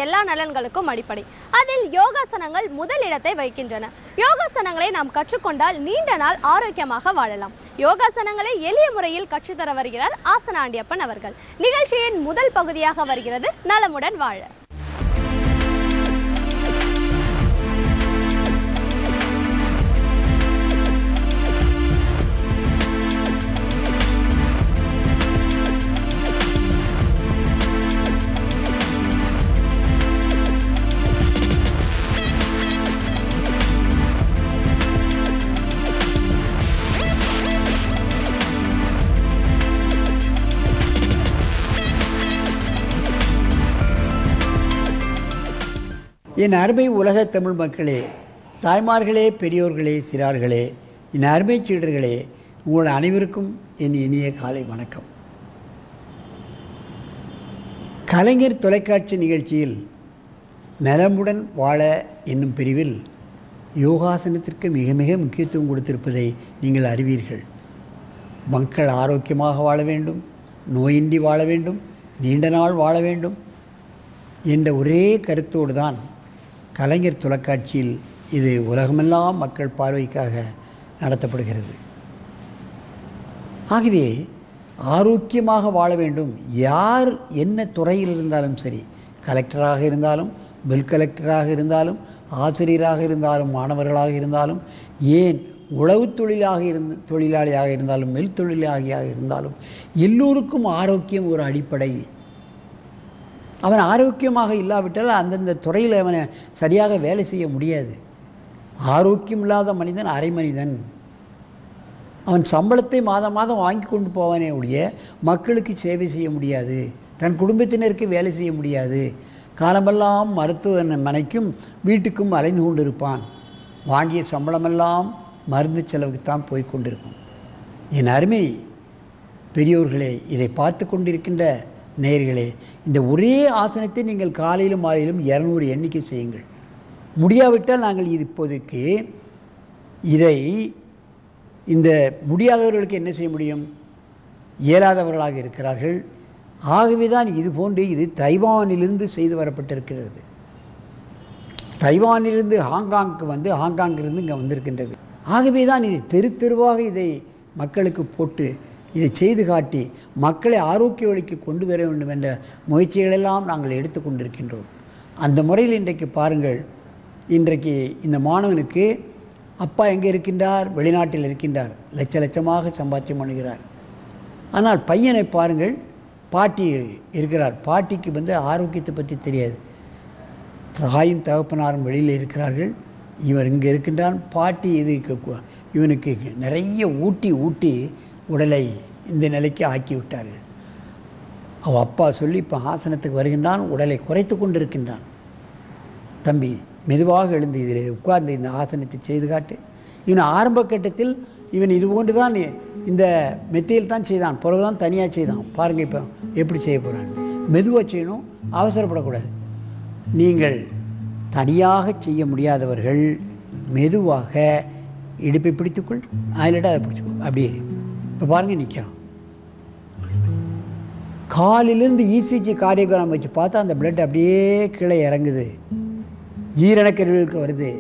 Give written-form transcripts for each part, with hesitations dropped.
எல்லா நலன்களுக்கும் அடிப்படை. அதில் யோகாசனங்கள் முதல் இடத்தை வகிக்கின்றன. யோகாசனங்களை நாம் கற்றுக்கொண்டால் நீண்ட நாள் ஆரோக்கியமாக வாழலாம். யோகாசனங்களை எளிய முறையில் கற்றுத்தர வருகிறார் ஆசன ஆண்டியப்பன் அவர்கள். நிகழ்ச்சியின் முதல் பகுதியாக வருகிறது நலமுடன் வாழ. என் அருமை உலக தமிழ் மக்களே, தாய்மார்களே, பெரியோர்களே, சிறார்களே, என் அருமை சீடர்களே, உங்கள் அனைவருக்கும் என் இனிய காலை வணக்கம். கலைஞர் தொலைக்காட்சி நிகழ்ச்சியில் நலமுடன் வாழ என்னும் பிரிவில் யோகாசனத்திற்கு மிக மிக முக்கியத்துவம் கொடுத்திருப்பதை நீங்கள் அறிவீர்கள். மக்கள் ஆரோக்கியமாக வாழ வேண்டும், நோயின்றி வாழ வேண்டும், நீண்ட நாள் வாழ வேண்டும் என்ற ஒரே கருத்தோடு தான் கலைஞர் தொலைக்காட்சியில் இது உலகமெல்லாம் மக்கள் பார்வைக்காக நடத்தப்படுகிறது. ஆகவே ஆரோக்கியமாக வாழ வேண்டும். யார் என்ன துறையில் இருந்தாலும் சரி, கலெக்டராக இருந்தாலும், பில் கலெக்டராக இருந்தாலும், ஆசிரியராக இருந்தாலும், மாணவர்களாக இருந்தாலும், ஏன் உழவு தொழிலாளியாக இருந்தாலும், மெல் தொழிலாளியாக இருந்தாலும், எல்லோருக்கும் ஆரோக்கியம் ஒரு அடிப்படை. அவன் ஆரோக்கியமாக இல்லாவிட்டால் அந்தந்த துறையில் அவனை சரியாக வேலை செய்ய முடியாது. ஆரோக்கியம் இல்லாத மனிதன் அரை மனிதன். அவன் சம்பளத்தை மாதம் மாதம் வாங்கி கொண்டு போவானே ஒழிய மக்களுக்கு சேவை செய்ய முடியாது, தன் குடும்பத்தினருக்கு வேலை செய்ய முடியாது. காலமெல்லாம் மருத்துவமனைக்கும் வீட்டுக்கும் அலைந்து கொண்டிருப்பான். வாங்கிய சம்பளமெல்லாம் மருந்து செலவுக்குத்தான் போய் கொண்டிருக்கும். என் அருமை பெரியோர்களே, இதை பார்த்து கொண்டிருக்கின்ற நேயர்களே, இந்த ஒரே ஆசனத்தை நீங்கள் காலையிலும் மாலையிலும் 200 எண்ணிக்கை செய்யுங்கள். முடியாவிட்டால் நாங்கள் இப்போதைக்கு இந்த முடியாதவர்களுக்கு என்ன செய்ய முடியும்? இயலாதவர்களாக இருக்கிறார்கள். ஆகவே தான் இது போன்று இது தைவானிலிருந்து செய்து வரப்பட்டிருக்கிறது. தைவானிலிருந்து ஹாங்காங்க்கு வந்து ஹாங்காங்கிலிருந்து இங்கே வந்திருக்கின்றது. ஆகவே தான் இது தெரு தெருவாக இதை மக்களுக்கு போட்டு இதை செய்து காட்டி மக்களை ஆரோக்கிய வழிக்கு கொண்டு வர வேண்டும் என்ற முயற்சிகளெல்லாம் நாங்கள் எடுத்து கொண்டிருக்கின்றோம். அந்த முறையில் இன்றைக்கு பாருங்கள், இன்றைக்கு இந்த மாணவனுக்கு அப்பா எங்கே இருக்கின்றார்? வெளிநாட்டில் இருக்கின்றார். லட்ச லட்சமாக சம்பாத்தியம் பண்ணுகிறார். ஆனால் பையனை பாருங்கள், பாட்டி இருக்கிறார். பாட்டிக்கு வந்து ஆரோக்கியத்தை பற்றி தெரியாது. தாயும் தகப்பனாரும் வெளியில் இருக்கிறார்கள். இவர் இங்கே இருக்கின்றான். பாட்டி இவனுக்கு நிறைய ஊட்டி உடலை இந்த நிலைக்கு ஆக்கி விட்டார்கள். அவள் அப்பா சொல்லி இப்போ ஆசனத்துக்கு வருகின்றான், உடலை குறைத்து கொண்டிருக்கின்றான். தம்பி மெதுவாக எழுந்து இதில் உட்கார்ந்து இந்த ஆசனத்தை செய்து காட்டு. இவன் ஆரம்ப கட்டத்தில் இவன் இது போன்று தான் இந்த மெத்தையில் தான் செய்தான், பிறகுதான் தனியாக செய்தான். பாருங்கள் இப்போ எப்படி செய்ய போகிறான். மெதுவாக செய்யணும், அவசரப்படக்கூடாது. நீங்கள் தனியாக செய்ய முடியாதவர்கள் மெதுவாக இடுப்பை பிடித்துக்கொள், அதிலிட அதை பிடிச்சிக்கொள். அப்படியே இப்போ பாருங்கள் நிற்கிறான். காலிலிருந்து இசிஜி கார்டியோகிராம் வச்சு பார்த்தா அந்த பிளட் அப்படியே கீழே இறங்குது, ஜீரணக்கருவிகளுக்கு வருது,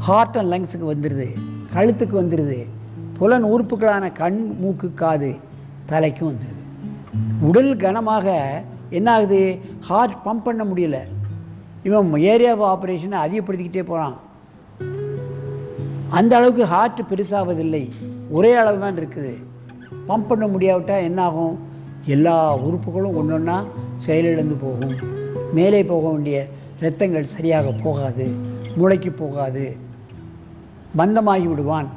ஹார்ட் அண்ட் லங்ஸுக்கு வந்துடுது, கழுத்துக்கு வந்துடுது, புலன் உறுப்புகளான கண், மூக்கு, காது, தலைக்கும் வந்துடுது. உடல் கனமாக என்ன ஆகுது? ஹார்ட் பம்ப் பண்ண முடியல. இவன் ஏரியா ஆஃப் ஆப்ரேஷனை அதிகப்படுத்திக்கிட்டே போகிறான். அந்த அளவுக்கு ஹார்ட் பெருசாவதில்லை, ஒரே அளவு தான் இருக்குது. பம்ப் பண்ண முடியாவிட்டால் என்னாகும்? எல்லா உறுப்புகளும் ஒன்று ஒன்றா செயலிழந்து போகும். மேலே போக வேண்டிய இரத்தங்கள் சரியாக போகாது, மூளைக்கு போகாது, மந்தமாகி விடுவான்,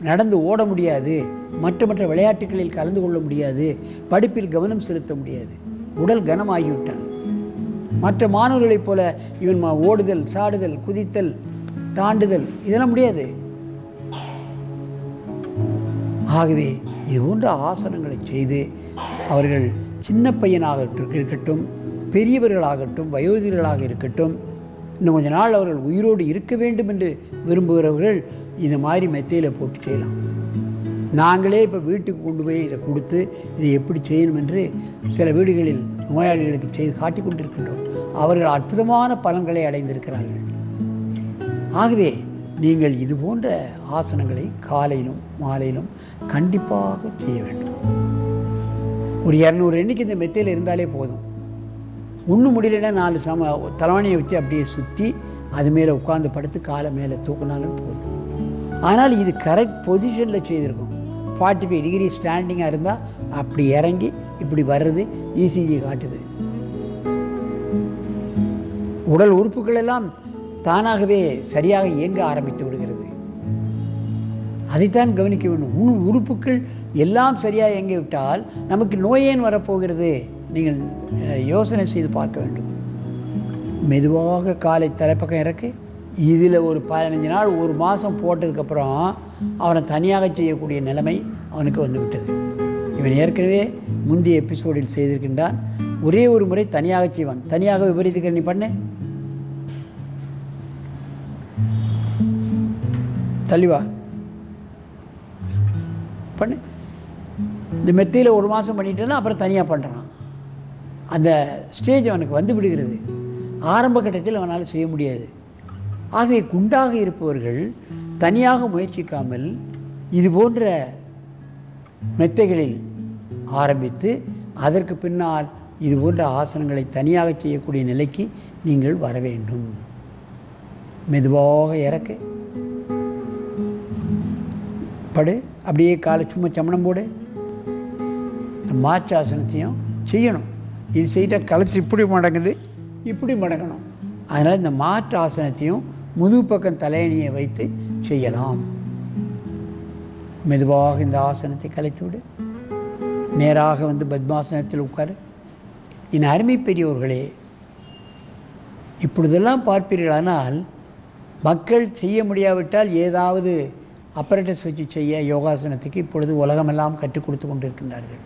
நடந்து ஓட முடியாது, மற்ற விளையாட்டுகளில் கலந்து கொள்ள முடியாது, படிப்பில் கவனம் செலுத்த முடியாது. உடல் கனமாகிவிட்டான். மற்ற மாணவர்களைப் போல இவன் ஓடுதல், சாடுதல், குதித்தல், தாண்டுதல் இதெல்லாம் முடியாது. ஆகவே இது போன்ற ஆசனங்களை செய்து அவர்கள் சின்ன பையனாக இருக்கட்டும், பெரியவர்களாகட்டும், வயோதிகர்களாக இருக்கட்டும், இன்னும் கொஞ்ச நாள் அவர்கள் உயிரோடு இருக்க வேண்டும் என்று விரும்புகிறவர்கள் இந்த மாதிரி மெத்தையில் போட்டு செய்யலாம். நாங்களே இப்போ வீட்டுக்கு கொண்டு போய் இதை கொடுத்து இதை எப்படி செய்யணும் என்று சில வீடுகளில் நோயாளிகளுக்கு செய்து காட்டி கொண்டிருக்கின்றோம். அவர்கள் அற்புதமான பலன்களை அடைந்திருக்கிறார்கள். ஆகவே நீங்கள் இது போன்ற ஆசனங்களை காலையிலும் மாலையிலும் கண்டிப்பாக செய்ய வேண்டும். ஒரு 200 எண்ணிக்கை இந்த மெத்தையில் இருந்தாலே போதும். ஒன்றும் முடியலன்னா 4 தலைவாணியை வச்சு அப்படியே சுற்றி அது மேலே உட்கார்ந்து படுத்து காலை மேலே தூக்கினாலும் போதும். ஆனால் இது கரெக்ட் பொசிஷனில் செய்திருக்கும். 45 டிகிரி ஸ்டாண்டிங்காக இருந்தால் அப்படி இறங்கி இப்படி வர்றது இசிஜி காட்டுது. உடல் உறுப்புகள் எல்லாம் தானாகவே சரியாக இயங்க ஆரம்பித்து விடுகிறது. அதைத்தான் கவனிக்க வேண்டும். உறுப்புகள் எல்லாம் சரியாக இயங்கி விட்டால் நமக்கு நோயேன் வரப்போகிறது? நீங்கள் யோசனை செய்து பார்க்க வேண்டும். மெதுவாக காலை தலைப்பக்கம் இறக்கு. இதில் ஒரு 15 நாள் 1 மாதம் போட்டதுக்கப்புறம் அவனை தனியாக செய்யக்கூடிய நிலைமை அவனுக்கு வந்துவிட்டது. இவன் ஏற்கனவே முந்தைய எபிசோடில் செய்திருக்கின்றான். ஒரே ஒரு முறை தனியாக செய்வான். தனியாக விபரீதக்கு நீ பண்ணு, தள்ளிவா பண்ணு. இந்த மெத்தையில் 1 மாதம் பண்ணிட்டேன்னா அப்புறம் தனியாக பண்ணுறான். அந்த ஸ்டேஜ் அவனுக்கு வந்து விடுகிறது. ஆரம்ப கட்டத்தில் அவனால் செய்ய முடியாது. ஆகவே குண்டாக இருப்பவர்கள் தனியாக முயற்சிக்காமல் இது போன்ற மெத்தைகளில் ஆரம்பித்து அதற்கு பின்னால் இது போன்ற ஆசனங்களை தனியாக செய்யக்கூடிய நிலைக்கு நீங்கள் வர வேண்டும். மெதுவாக இறக்கு, படு, அப்படியே காலை சும்மா சமணம் போடு. மாற்று ஆசனத்தையும் செய்யணும். இது செய்தால் கழுத்து இப்படி மடங்குது, இப்படி மடங்கணும். அதனால் இந்த மாற்று ஆசனத்தையும் முதுகு பக்கம் தலையணியை வைத்து செய்யலாம். மெதுவாக இந்த ஆசனத்தை கலைத்து விடு. நேராக வந்து பத்மாசனத்தில் உட்காரு. என் அருமை பெரியவர்களே, இப்பொழுதெல்லாம் பார்ப்பீர்களானால் மக்கள் செய்ய முடியாவிட்டால் ஏதாவது அப்பரேட்டஸ் வச்சு செய்ய யோகாசனத்துக்கு இப்பொழுது உலகமெல்லாம் கற்றுக் கொடுத்து கொண்டிருக்கின்றார்கள்.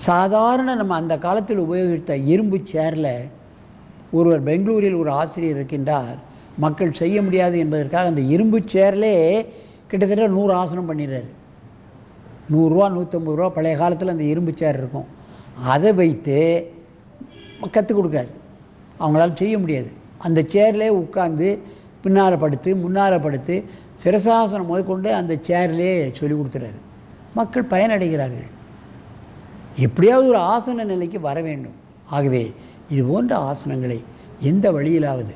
சாதாரண நம்ம அந்த காலத்தில் உபயோகித்த இரும்பு சேரில் ஒருவர் பெங்களூரில் ஒரு ஆசிரியர் இருக்கின்றார். மக்கள் செய்ய முடியாது என்பதற்காக அந்த இரும்பு சேர்லே கிட்டத்தட்ட 100 ஆசனம் பண்ணிடுறாரு. 100 ரூபா 150 ரூபா பழைய காலத்தில் அந்த இரும்பு சேர் இருக்கும். அதை வைத்து கற்றுக் கொடுக்காரு. அவங்களால செய்ய முடியாது. அந்த சேர்லே உட்கார்ந்து பின்னால் படுத்து முன்னால் படுத்து சிரசாசனம் முதற்கொண்டு அந்த சேர்லே சொல்லி கொடுத்துறாரு. மக்கள் பயனடைகிறார்கள். எப்படியாவது ஒரு ஆசன நிலைக்கு வர வேண்டும். ஆகவே இது போன்ற ஆசனங்களை எந்த வழியிலாவது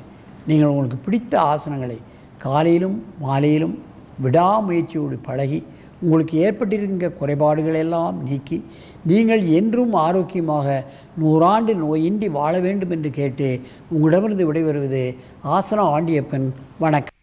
நீங்கள் உங்களுக்கு பிடித்த ஆசனங்களை காலையிலும் மாலையிலும் விடாமுயற்சியோடு பழகி உங்களுக்கு ஏற்பட்டிருக்கின்ற குறைபாடுகளெல்லாம் நீக்கி நீங்கள் என்றும் ஆரோக்கியமாக 100 ஆண்டு நோயின்றி வாழ வேண்டும் என்று கேட்டு உங்களிடமிருந்து விடைபெறுவது ஆசனா ஆண்டியப்பன். வணக்கம்.